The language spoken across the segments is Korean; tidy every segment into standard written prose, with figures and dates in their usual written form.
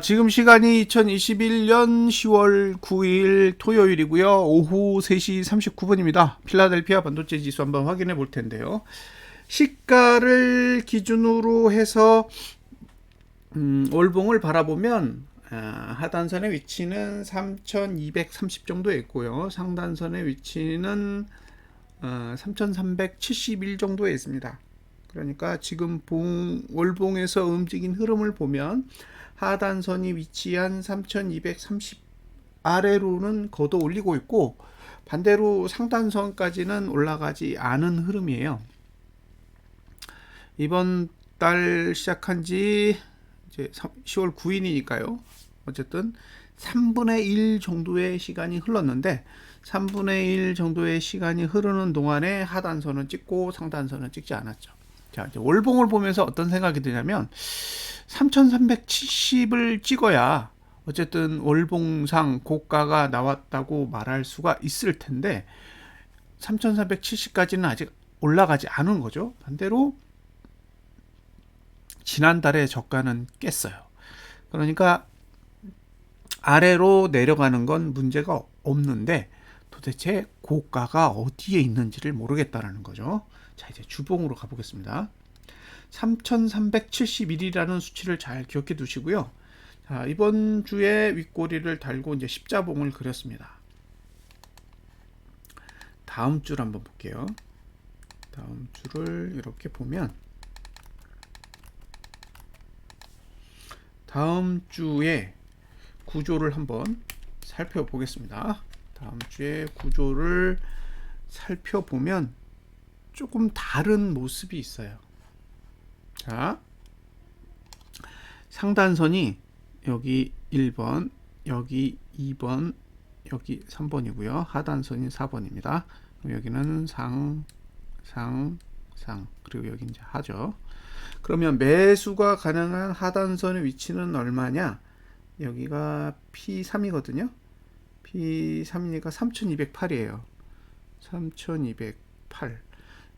지금 시간이 2021년 10월 9일 토요일이고요. 오후 3시 39분입니다. 필라델피아 반도체 지수 한번 확인해 볼 텐데요. 시가를 기준으로 해서 월봉을 바라보면 하단선의 위치는 3230 정도에 있고요. 상단선의 위치는 3371 정도에 있습니다. 그러니까 지금 월봉에서 움직인 흐름을 보면 하단선이 위치한 3230 아래로는 걷어 올리고 있고, 반대로 상단선까지는 올라가지 않은 흐름이에요. 이번 달 시작한 지 이제 10월 9일이니까요. 어쨌든 3분의 1 정도의 시간이 흘렀는데, 3분의 1 정도의 시간이 흐르는 동안에 하단선은 찍고 상단선은 찍지 않았죠. 자, 이제 월봉을 보면서 어떤 생각이 드냐면 3370을 찍어야 어쨌든 월봉상 고가가 나왔다고 말할 수가 있을 텐데 3370까지는 아직 올라가지 않은 거죠. 반대로 지난달에 저가는 깼어요. 그러니까 아래로 내려가는 건 문제가 없는데 도대체 고가가 어디에 있는지를 모르겠다라는 거죠. 자, 이제 주봉으로 가보겠습니다. 3371이라는 수치를 잘 기억해 두시고요. 자, 이번 주에 윗꼬리를 달고 이제 십자봉을 그렸습니다. 다음 주를 한번 볼게요. 다음 주를 이렇게 보면 다음 주에 구조를 한번 살펴보겠습니다. 다음 주에 구조를 살펴보면 조금 다른 모습이 있어요. 자, 상단선이 여기 1번, 여기 2번, 여기 3번이고요. 하단선이 4번입니다. 여기는 상, 그리고 여기 이제 하죠. 그러면 매수가 가능한 하단선의 위치는 얼마냐? 여기가 P3이거든요. P3이니까 3208이에요. 3208.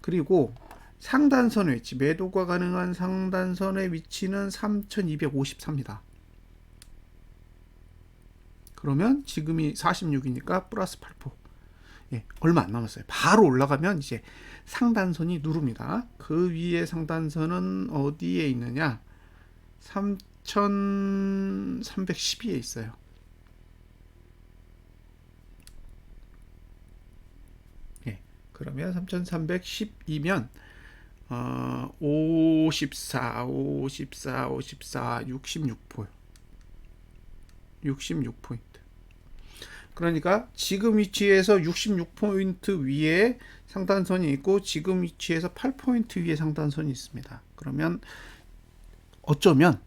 그리고 상단선의 위치, 매도가 가능한 상단선의 위치는 3254입니다. 그러면 지금이 46이니까 플러스 8%. 예, 얼마 안 남았어요. 바로 올라가면 이제 상단선이 누릅니다. 그 위에 상단선은 어디에 있느냐? 3312에 있어요. 예, 그러면 3310이면 54, 66포인트. 그러니까 지금 위치에서 66포인트 위에 상단선이 있고 지금 위치에서 8포인트 위에 상단선이 있습니다. 그러면 어쩌면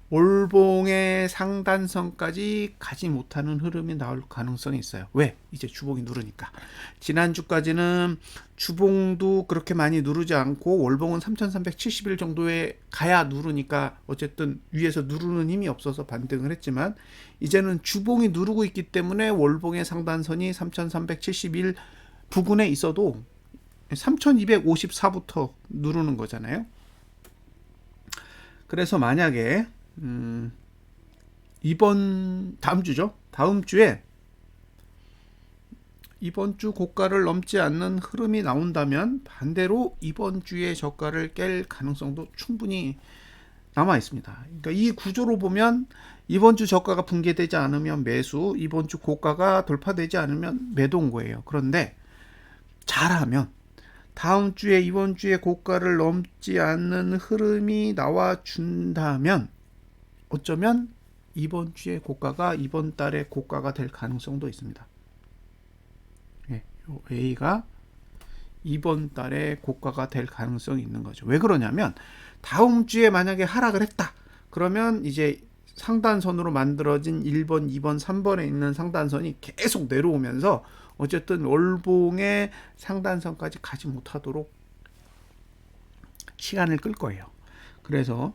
월봉의 상단선까지 가지 못하는 흐름이 나올 가능성이 있어요. 왜? 이제 주봉이 누르니까. 지난주까지는 주봉도 그렇게 많이 누르지 않고 월봉은 3371 정도에 가야 누르니까 어쨌든 위에서 누르는 힘이 없어서 반등을 했지만, 이제는 주봉이 누르고 있기 때문에 월봉의 상단선이 3371 부근에 있어도 3254부터 누르는 거잖아요. 그래서 만약에 다음 주죠. 다음 주에 이번 주 고가를 넘지 않는 흐름이 나온다면 반대로 이번 주에 저가를 깰 가능성도 충분히 남아 있습니다. 그러니까 이 구조로 보면 이번 주 저가가 붕괴되지 않으면 매수, 이번 주 고가가 돌파되지 않으면 매도인 거예요. 그런데 잘하면 다음 주에 이번 주에 고가를 넘지 않는 흐름이 나와 준다면 어쩌면 이번 주에 고가가 이번 달에 고가가 될 가능성도 있습니다. 예, A가 이번 달에 고가가 될 가능성이 있는 거죠. 왜 그러냐면 다음 주에 만약에 하락을 했다. 그러면 이제 상단선으로 만들어진 1번, 2번, 3번에 있는 상단선이 계속 내려오면서 어쨌든 월봉의 상단선까지 가지 못하도록 시간을 끌 거예요. 그래서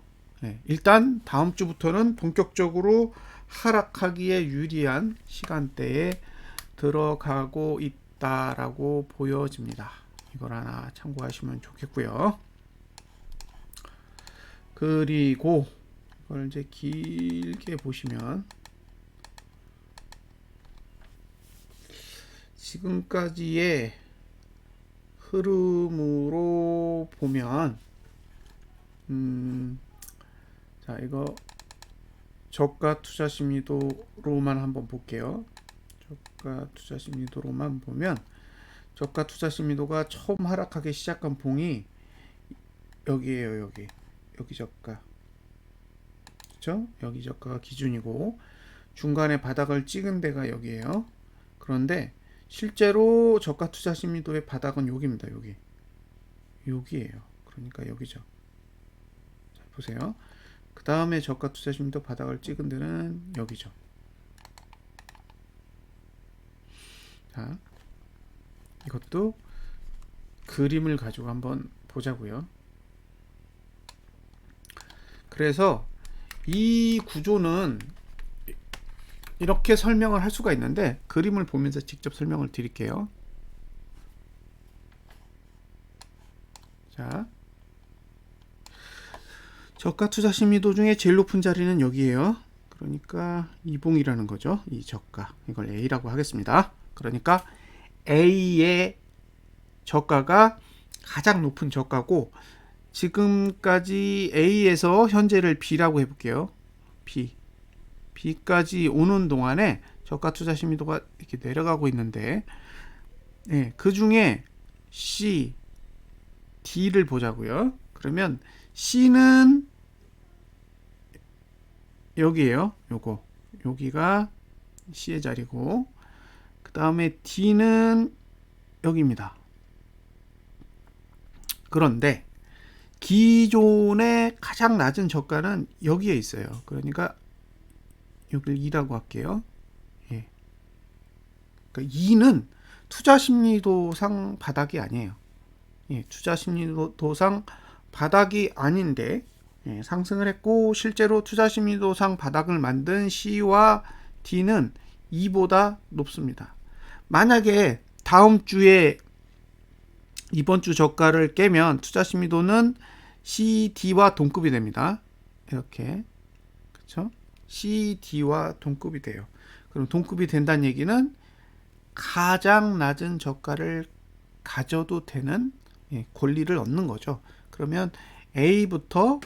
일단 다음 주부터는 본격적으로 하락하기에 유리한 시간대에 들어가고 있다라고 보여집니다. 이걸 하나 참고하시면 좋겠고요. 그리고 이걸 이제 길게 보시면 지금까지의 흐름으로 보면 자, 이거 저가 투자 심리도로만 한번 볼게요. 저가 투자 심리도로만 보면 저가 투자 심리도가 처음 하락하기 시작한 봉이 여기에요. 여기 저가, 그렇죠? 여기 저가가 기준이고 중간에 바닥을 찍은 데가 여기에요. 그런데 실제로 저가 투자 심리도의 바닥은 여기입니다. 여기에요. 그러니까 여기죠. 자, 보세요. 그 다음에 저가 투자 심리도 바닥을 찍은 데는 여기죠. 자, 이것도 그림을 가지고 한번 보자고요. 그래서 이 구조는 이렇게 설명을 할 수가 있는데 그림을 보면서 직접 설명을 드릴게요. 자, 저가 투자 심리도 중에 제일 높은 자리는 여기에요. 그러니까 이봉이라는 거죠. 이 저가, 이걸 A라고 하겠습니다. 그러니까 A의 저가가 가장 높은 저가고, 지금까지 A에서 현재를 B라고 해볼게요. B까지 오는 동안에 저가 투자 심리도가 이렇게 내려가고 있는데, 그 중에 C, D를 보자고요. 그러면 C는 여기에요. 여기가 C의 자리고, 그 다음에 D는 여기입니다. 그런데 기존의 가장 낮은 저가는 여기에 있어요. 그러니까 여기를 2라고 할게요. 그러니까 2는 투자 심리도상 바닥이 아니에요. 투자 심리도상 바닥이 아닌데 상승을 했고, 실제로 투자 심리도상 바닥을 만든 C와 D는 2보다 높습니다. 만약에 다음 주에 이번 주 저가를 깨면 투자 심리도는 C, D와 동급이 됩니다. 이렇게, 그렇죠? C, D와 동급이 돼요. 그럼 동급이 된다는 얘기는 가장 낮은 저가를 가져도 되는 권리를 얻는 거죠. 그러면 A부터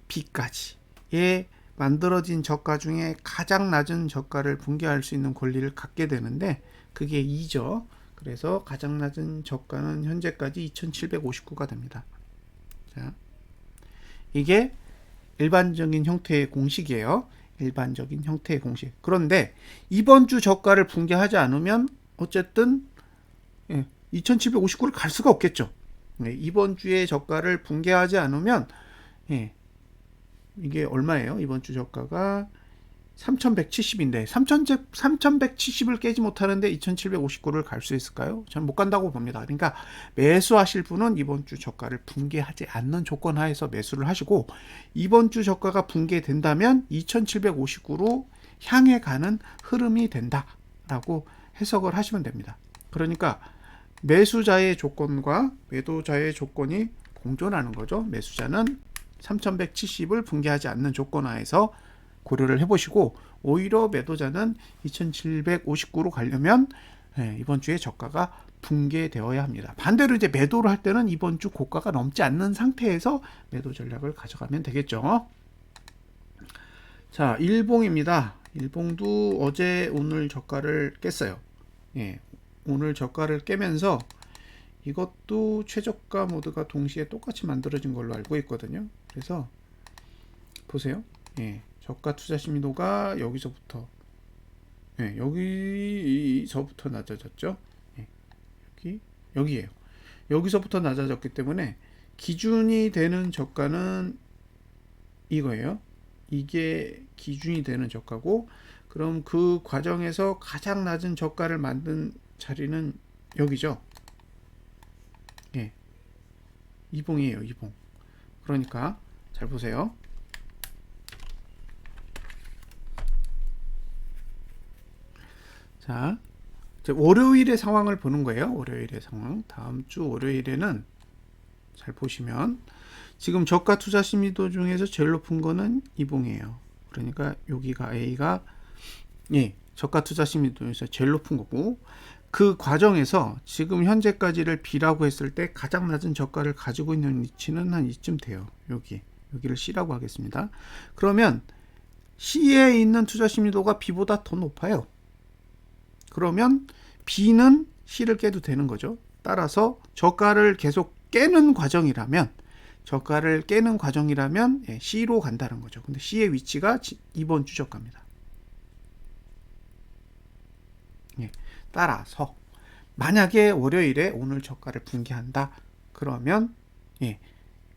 B까지의 만들어진 저가 중에 가장 낮은 저가를 붕괴할 수 있는 권리를 갖게 되는데, 그게 2죠. 그래서 가장 낮은 저가는 현재까지 2759가 됩니다. 자, 이게 일반적인 형태의 공식이에요. 일반적인 형태의 공식. 그런데 이번 주 저가를 붕괴하지 않으면 어쨌든 2759를 갈 수가 없겠죠. 이번 주의 저가를 붕괴하지 않으면 이게 얼마예요? 이번 주 저가가 3170인데 3170을 깨지 못하는데 2759를 갈 수 있을까요? 저는 못 간다고 봅니다. 그러니까 매수하실 분은 이번 주 저가를 붕괴하지 않는 조건 하에서 매수를 하시고, 이번 주 저가가 붕괴된다면 2759로 향해 가는 흐름이 된다라고 해석을 하시면 됩니다. 그러니까 매수자의 조건과 매도자의 조건이 공존하는 거죠. 매수자는 3170을 붕괴하지 않는 조건 하에서 고려를 해보시고, 오히려 매도자는 2759로 가려면 이번 주에 저가가 붕괴되어야 합니다. 반대로 이제 매도를 할 때는 이번 주 고가가 넘지 않는 상태에서 매도 전략을 가져가면 되겠죠. 자, 일봉입니다. 일봉도 어제 오늘 저가를 깼어요. 오늘 저가를 깨면서 이것도 최저가 모드가 동시에 똑같이 만들어진 걸로 알고 있거든요. 그래서 보세요. 저가 투자 심리도가 여기서부터 여기서부터 낮아졌죠. 여기에요. 여기서부터 낮아졌기 때문에 기준이 되는 저가는 이거예요. 이게 기준이 되는 저가고, 그럼 그 과정에서 가장 낮은 저가를 만든 자리는 여기죠. 이봉이에요. 이봉. 그러니까 잘 보세요. 자, 월요일의 상황을 보는 거예요. 월요일의 상황. 다음 주 월요일에는 잘 보시면 지금 저가 투자 심리도 중에서 제일 높은 거는 이봉이에요. 그러니까 여기가 A가 저가 투자 심리도 중에서 제일 높은 거고, 그 과정에서 지금 현재까지를 B라고 했을 때 가장 낮은 저가를 가지고 있는 위치는 한 이쯤 돼요. 여기를 C라고 하겠습니다. 그러면 C에 있는 투자 심리도가 B보다 더 높아요. 그러면 B는 C를 깨도 되는 거죠. 따라서 저가를 계속 깨는 과정이라면 C로 간다는 거죠. 근데 C의 위치가 이번 주 저가입니다. 따라서 만약에 월요일에 오늘 저가를 붕괴한다. 그러면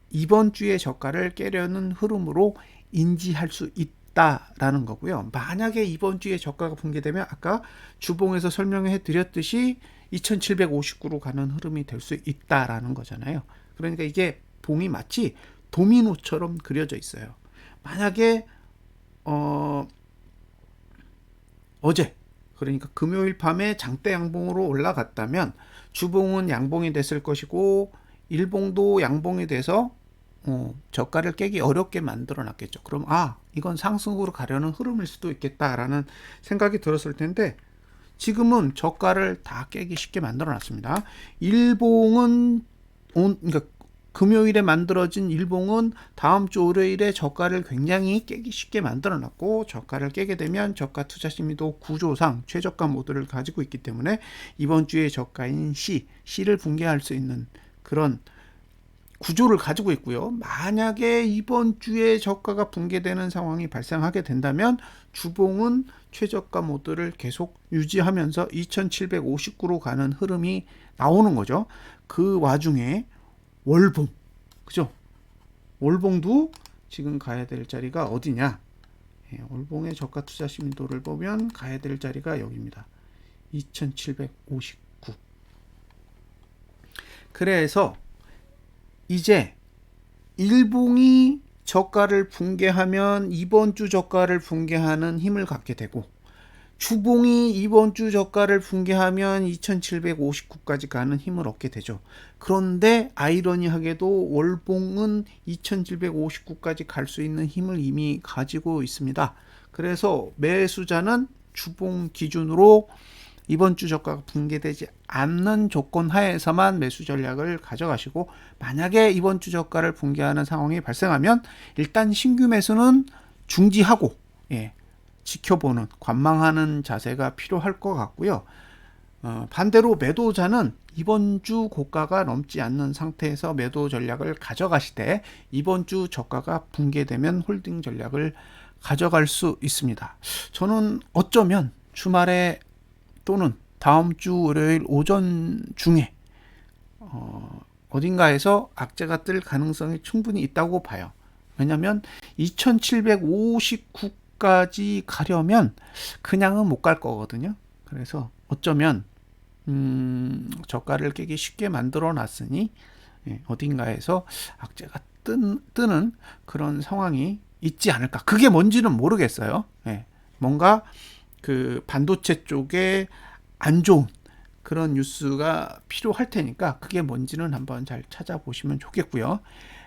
이번 주의 저가를 깨려는 흐름으로 인지할 수 있다라는 거고요. 만약에 이번 주에 저가가 붕괴되면 아까 주봉에서 설명해 드렸듯이 2759로 가는 흐름이 될 수 있다라는 거잖아요. 그러니까 이게 봉이 마치 도미노처럼 그려져 있어요. 만약에 어제, 그러니까 금요일 밤에 장대 양봉으로 올라갔다면 주봉은 양봉이 됐을 것이고 일봉도 양봉이 돼서 저가를 깨기 어렵게 만들어 놨겠죠. 그럼 이건 상승으로 가려는 흐름일 수도 있겠다라는 생각이 들었을 텐데, 지금은 저가를 다 깨기 쉽게 만들어 놨습니다. 일봉은 그러니까 금요일에 만들어진 일봉은 다음 주 월요일에 저가를 굉장히 깨기 쉽게 만들어 놨고, 저가를 깨게 되면 저가 투자 심리도 구조상 최저가 모드를 가지고 있기 때문에 이번 주의 저가인 C를 붕괴할 수 있는 그런 구조를 가지고 있고요. 만약에 이번 주에 저가가 붕괴되는 상황이 발생하게 된다면 주봉은 최저가 모드를 계속 유지하면서 2759로 가는 흐름이 나오는 거죠. 그 와중에 월봉, 그죠? 월봉도 지금 가야 될 자리가 어디냐? 월봉의 저가 투자 심리도를 보면 가야 될 자리가 여기입니다. 2759. 그래서 이제 일봉이 저가를 붕괴하면 이번 주 저가를 붕괴하는 힘을 갖게 되고, 주봉이 이번 주 저가를 붕괴하면 2759까지 가는 힘을 얻게 되죠. 그런데 아이러니하게도 월봉은 2759까지 갈 수 있는 힘을 이미 가지고 있습니다. 그래서 매수자는 주봉 기준으로 이번 주 저가가 붕괴되지 않는 조건 하에서만 매수 전략을 가져가시고, 만약에 이번 주 저가를 붕괴하는 상황이 발생하면 일단 신규 매수는 중지하고 지켜보는, 관망하는 자세가 필요할 것 같고요. 반대로 매도자는 이번 주 고가가 넘지 않는 상태에서 매도 전략을 가져가시되, 이번 주 저가가 붕괴되면 홀딩 전략을 가져갈 수 있습니다. 저는 어쩌면 주말에 또는 다음 주 월요일 오전 중에 어딘가에서 악재가 뜰 가능성이 충분히 있다고 봐요. 왜냐하면 2759까지 가려면 그냥은 못 갈 거거든요. 그래서 어쩌면 저가를 깨기 쉽게 만들어 놨으니 어딘가에서 악재가 뜨는 그런 상황이 있지 않을까. 그게 뭔지는 모르겠어요. 뭔가 그 반도체 쪽에 안 좋은 그런 뉴스가 필요할 테니까 그게 뭔지는 한번 잘 찾아보시면 좋겠고요.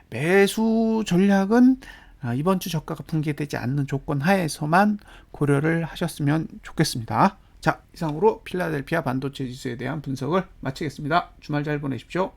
매수 전략은 이번 주 저가가 붕괴되지 않는 조건 하에서만 고려를 하셨으면 좋겠습니다. 자, 이상으로 필라델피아 반도체 지수에 대한 분석을 마치겠습니다. 주말 잘 보내십시오.